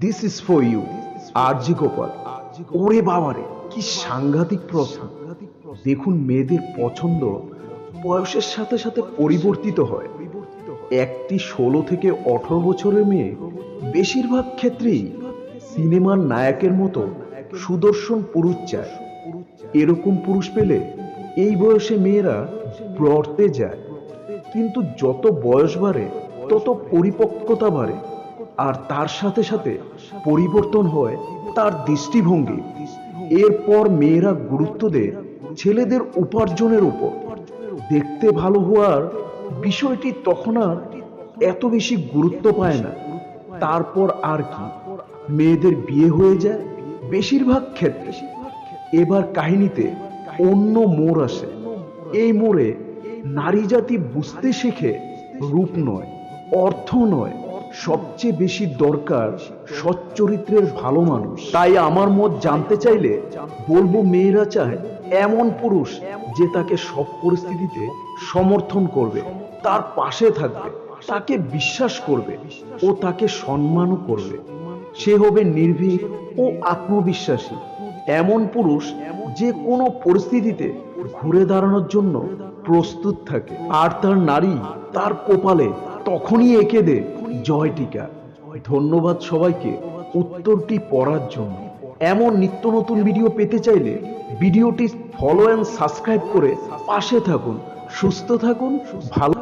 This is for you আরজি গোপাল। ওরে বাবারে, কি সাংঘাতিক প্রশ্ন! দেখুন, মেয়েদের পছন্দ বয়সের সাথে সাথে পরিবর্তিত হয়। একটি 16 থেকে 18 বছরের মেয়ে বেশিরভাগ ক্ষেত্রেই সিনেমার নায়কের মতো সুদর্শন পুরুষ চায়। এরকম পুরুষ পেলে এই বয়সে মেয়েরা ব্রতে যায়। কিন্তু যত বয়স বাড়ে তত পরিপক্কতা বাড়ে, আর তার সাথে সাথে পরিবর্তন হয় তার দৃষ্টিভঙ্গি। এরপর মেয়েরা গুরুত্ব দেয় ছেলেদের উপার্জনের উপর। দেখতে ভালো হওয়ার বিষয়টি তখন আর এত বেশি গুরুত্ব পায় না। তারপর আর কি, মেয়েদের বিয়ে হয়ে যায় বেশিরভাগ ক্ষেত্রে। এবার কাহিনীতে অন্য মোড় আসে। এই মোড়ে নারী জাতি বুঝতে শেখে রূপ নয়, অর্থ নয়, সবচেয়ে বেশি দরকার সচ্চরিত্রের ভালো মানুষ। তাই আমার মত জানতে চাইলে বলবো, মেয়েরা চায় এমন পুরুষ যে তাকে সব পরিস্থিতিতে সমর্থন করবে, তার পাশে থাকবে, তাকে বিশ্বাস করবে ও তাকে সম্মানও করবে। সে হবে নির্ভীক ও আত্মবিশ্বাসী, এমন পুরুষ যে কোনো পরিস্থিতিতে ঘুরে দাঁড়ানোর জন্য প্রস্তুত থাকে। আর তার নারী তার কপালে তখনই এঁকে দে জয় টিকা। ধন্যবাদ সবাইকে উত্তরটি পড়ার জন্য। এমন নিত্য নতুন ভিডিও পেতে চাইলে ভিডিওটি ফলো অ্যান্ড সাবস্ক্রাইব করে পাশে থাকুন। সুস্থ থাকুন, ভালো